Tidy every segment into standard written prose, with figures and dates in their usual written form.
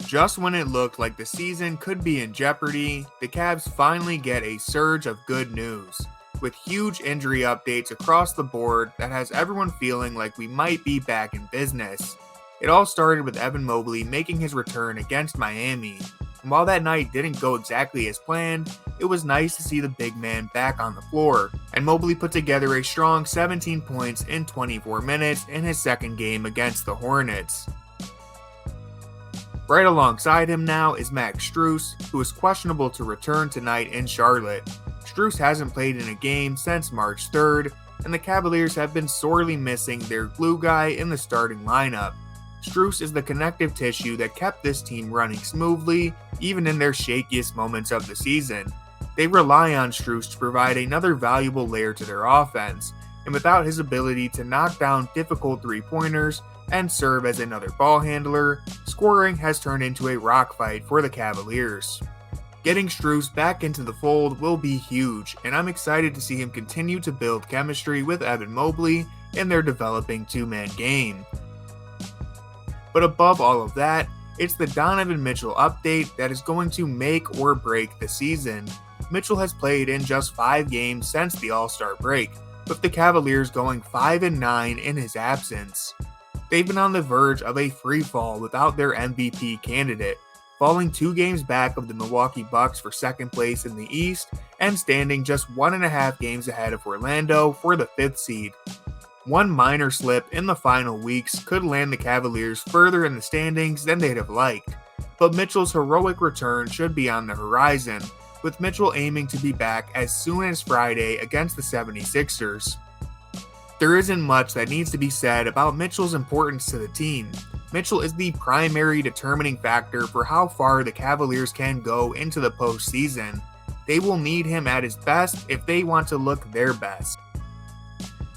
Just when it looked like the season could be in jeopardy, the Cavs finally get a surge of good news, with huge injury updates across the board that has everyone feeling like we might be back in business. It all started with Evan Mobley making his return against Miami, and while that night didn't go exactly as planned, it was nice to see the big man back on the floor, and Mobley put together a strong 17 points in 24 minutes in his second game against the Hornets. Right alongside him now is Max Strus, who is questionable to return tonight in Charlotte. Strus hasn't played in a game since March 3rd, and the Cavaliers have been sorely missing their glue guy in the starting lineup. Strus is the connective tissue that kept this team running smoothly, even in their shakiest moments of the season. They rely on Strus to provide another valuable layer to their offense, and without his ability to knock down difficult three-pointers and serve as another ball handler, scoring has turned into a rock fight for the Cavaliers. Getting Strus back into the fold will be huge, and I'm excited to see him continue to build chemistry with Evan Mobley in their developing two-man game. But above all of that, it's the Donovan Mitchell update that is going to make or break the season. Mitchell has played in just 5 games since the All-Star break, with the Cavaliers going 5-9 in his absence. They've been on the verge of a free fall without their MVP candidate, falling 2 games back of the Milwaukee Bucks for second place in the East and standing just 1.5 games ahead of Orlando for the 5th seed. One minor slip in the final weeks could land the Cavaliers further in the standings than they'd have liked, but Mitchell's heroic return should be on the horizon, with Mitchell aiming to be back as soon as Friday against the 76ers. There isn't much that needs to be said about Mitchell's importance to the team. Mitchell is the primary determining factor for how far the Cavaliers can go into the postseason. They will need him at his best if they want to look their best.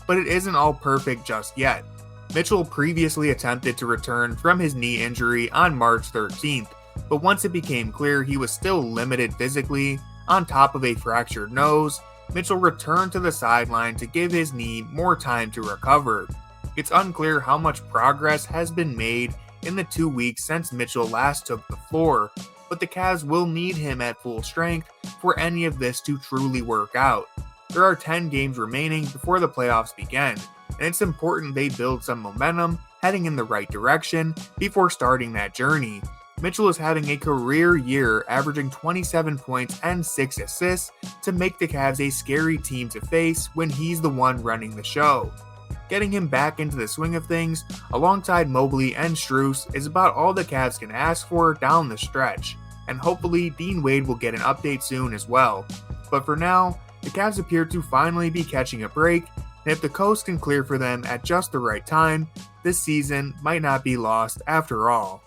But it isn't all perfect just yet. Mitchell previously attempted to return from his knee injury on March 13th, but once it became clear he was still limited physically, on top of a fractured nose, Mitchell returned to the sideline to give his knee more time to recover. It's unclear how much progress has been made in the 2 weeks since Mitchell last took the floor, but the Cavs will need him at full strength for any of this to truly work out. There are 10 games remaining before the playoffs begin, and it's important they build some momentum heading in the right direction before starting that journey. Mitchell is having a career year, averaging 27 points and 6 assists to make the Cavs a scary team to face when he's the one running the show. Getting him back into the swing of things, alongside Mobley and Strus, is about all the Cavs can ask for down the stretch, and hopefully Dean Wade will get an update soon as well. But for now, the Cavs appear to finally be catching a break, and if the coast can clear for them at just the right time, this season might not be lost after all.